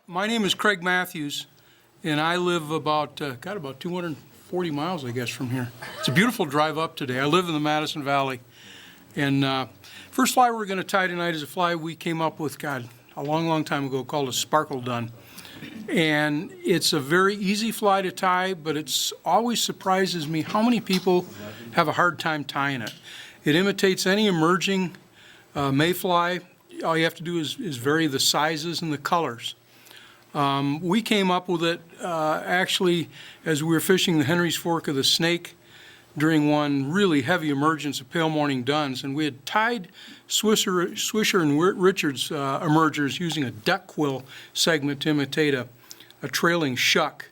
My name is Craig Mathews, and I live about 240 miles, I guess, from here. It's a beautiful drive up today. I live in the Madison Valley. And first fly we're going to tie tonight is a fly we came up with, a long time ago, called a sparkle dun. And it's a very easy fly to tie, but it's always surprises me how many people have a hard time tying it. It imitates any emerging mayfly. All you have to do is vary the sizes and the colors. We came up with it actually as we were fishing the Henry's Fork of the Snake during one really heavy emergence of pale morning duns, and we had tied Swisher and Richards emergers using a duck quill segment to imitate a trailing shuck.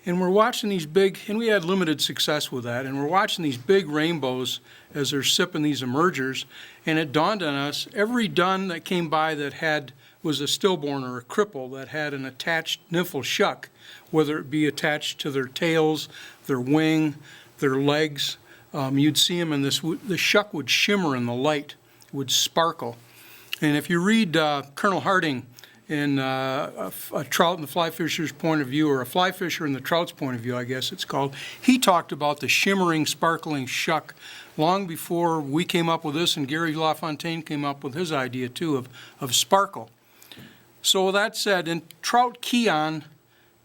And we're watching these big, and we had limited success with that, and we're watching these big rainbows as they're sipping these emergers, and it dawned on us, every dun that came by that was a stillborn or a cripple that had an attached nymphal shuck, whether it be attached to their tails, their wing, their legs, you'd see them, and the shuck would shimmer in the light, would sparkle. And if you read Colonel Harding in a trout and the fly fisher's point of view, or a fly fisher in the trout's point of view, I guess it's called, he talked about the shimmering, sparkling shuck long before we came up with this, and Gary LaFontaine came up with his idea too of sparkle. So with that said, in trout key on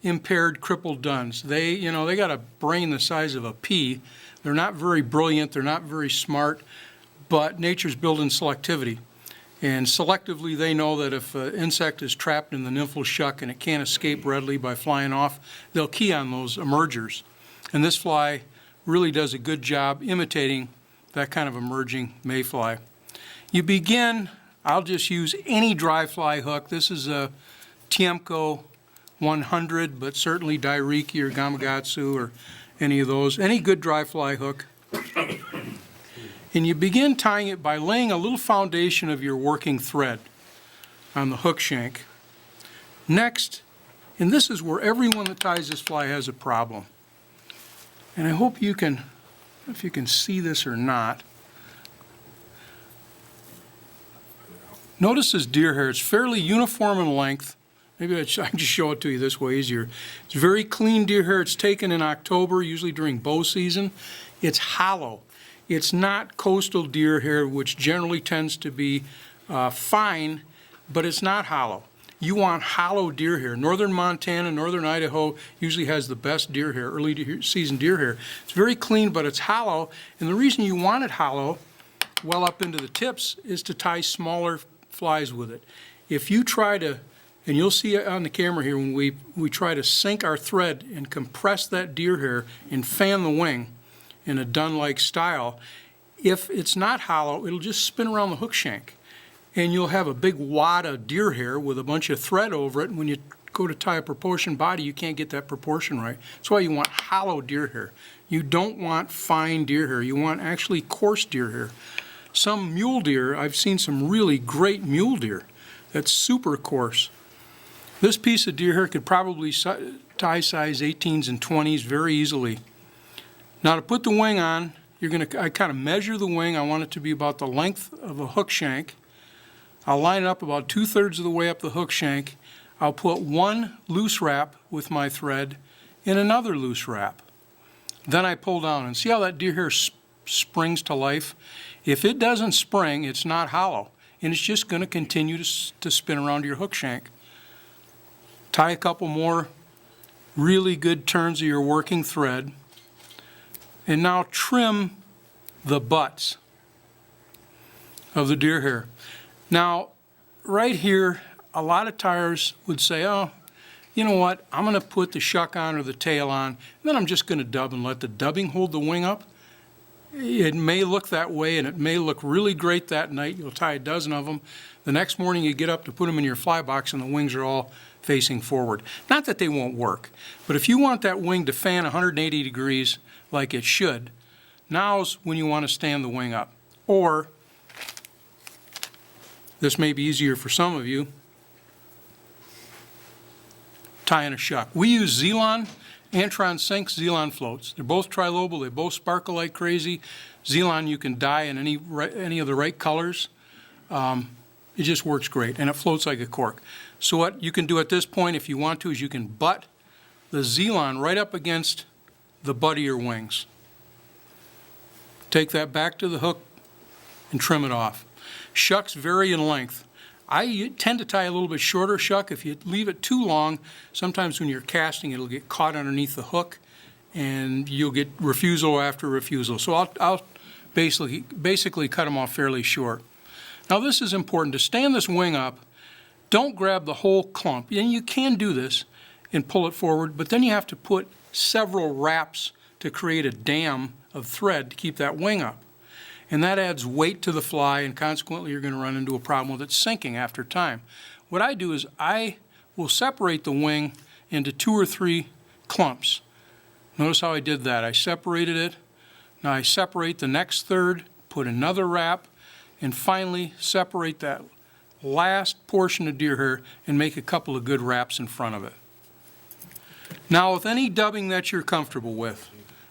impaired crippled duns, they got a brain the size of a pea. They're not very brilliant, they're not very smart, but nature's building selectivity. And selectively they know that if an insect is trapped in the nymphal shuck and it can't escape readily by flying off, they'll key on those emergers. And this fly really does a good job imitating that kind of emerging mayfly. You begin, I'll just use any dry fly hook. This is a Tiemco 100, but certainly Dairiki or Gamakatsu or any of those, any good dry fly hook. And you begin tying it by laying a little foundation of your working thread on the hook shank. Next, and this is where everyone that ties this fly has a problem. And I hope you can, if you can see this or not. Notice this deer hair, it's fairly uniform in length. Maybe I can just show it to you this way easier. It's very clean deer hair. It's taken in October, usually during bow season. It's hollow. It's not coastal deer hair, which generally tends to be fine, but it's not hollow. You want hollow deer hair. Northern Montana, northern Idaho usually has the best deer hair, early season deer hair. It's very clean, but it's hollow. And the reason you want it hollow, well up into the tips, is to tie smaller flies with it. If you try to, and you'll see it on the camera here, when we try to sink our thread and compress that deer hair and fan the wing in a dun-like style, if it's not hollow, it'll just spin around the hook shank. And you'll have a big wad of deer hair with a bunch of thread over it, and when you go to tie a proportioned body, you can't get that proportion right. That's why you want hollow deer hair. You don't want fine deer hair. You want actually coarse deer hair. Some mule deer, I've seen some really great mule deer that's super coarse. This piece of deer hair could probably tie size 18s and 20s very easily. Now to put the wing on, I kind of measure the wing. I want it to be about the length of a hook shank. I'll line it up about 2/3 of the way up the hook shank. I'll put one loose wrap with my thread in another loose wrap. Then I pull down, and see how that deer hair springs to life? If it doesn't spring, it's not hollow, and it's just going to continue to spin around your hook shank. Tie a couple more really good turns of your working thread. And now trim the butts of the deer hair. Now, right here, a lot of tiers would say, oh, you know what, I'm going to put the shuck on or the tail on, and then I'm just going to dub and let the dubbing hold the wing up. It may look that way, and it may look really great that night. You'll tie a dozen of them. The next morning you get up to put them in your fly box, and the wings are all facing forward. Not that they won't work, but if you want that wing to fan 180 degrees like it should, now's when you want to stand the wing up. Or, this may be easier for some of you, tying a shuck. We use Zelon, Antron Sync Zelon floats. They're both trilobal, they both sparkle like crazy. Zelon you can dye in any of the right colors. It just works great, and it floats like a cork. So what you can do at this point, if you want to, is you can butt the Z-line right up against the butt of your wings. Take that back to the hook and trim it off. Shucks vary in length. I tend to tie a little bit shorter shuck. If you leave it too long, sometimes when you're casting, it'll get caught underneath the hook, and you'll get refusal after refusal. So I'll basically cut them off fairly short. Now this is important. To stand this wing up, don't grab the whole clump. And you can do this and pull it forward, but then you have to put several wraps to create a dam of thread to keep that wing up. And that adds weight to the fly, and consequently you're going to run into a problem with it sinking after time. What I do is I will separate the wing into 2 or 3 clumps. Notice how I did that. I separated it. Now I separate the next third, put another wrap, and finally separate that last portion of deer hair and make a couple of good wraps in front of it. Now with any dubbing that you're comfortable with,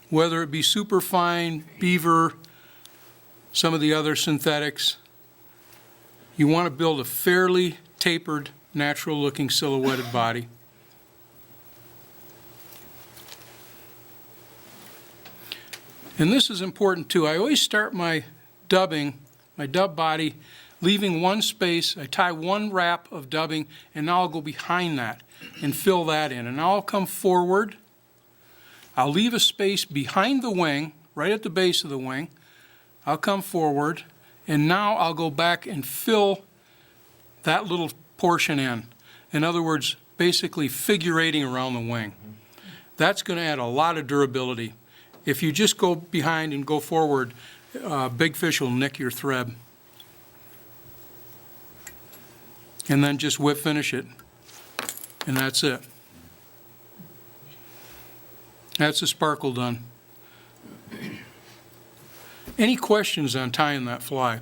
whether it be superfine, beaver, some of the other synthetics, you want to build a fairly tapered, natural-looking silhouetted body. And this is important too. I always start my dubbing, my dub body, leaving one space. I tie one wrap of dubbing, and now I'll go behind that and fill that in. And now I'll come forward. I'll leave a space behind the wing, right at the base of the wing. I'll come forward, and now I'll go back and fill that little portion in. In other words, basically figurating around the wing. That's going to add a lot of durability. If you just go behind and go forward, big fish will nick your thread. And then just whip finish it, and that's it. That's the sparkle done. Any questions on tying that fly?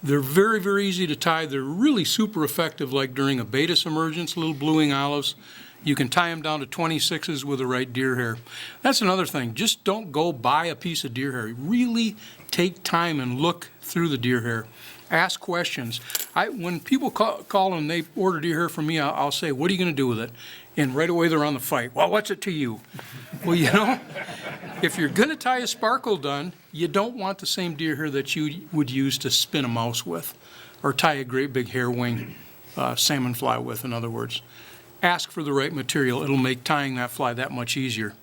They're very, very easy to tie. They're really super effective, like during a beta submergence, little blueing olives. You can tie them down to 26s with the right deer hair. That's another thing. Just don't go buy a piece of deer hair. Really take time and look through the deer hair. Ask questions. When people call and they order deer hair from me, I'll say, what are you going to do with it? And right away they're on the fight. Well, what's it to you? Well, you know, if you're going to tie a sparkle done, you don't want the same deer hair that you would use to spin a mouse with or tie a great big hair wing salmon fly with, in other words. Ask for the right material. It'll make tying that fly that much easier.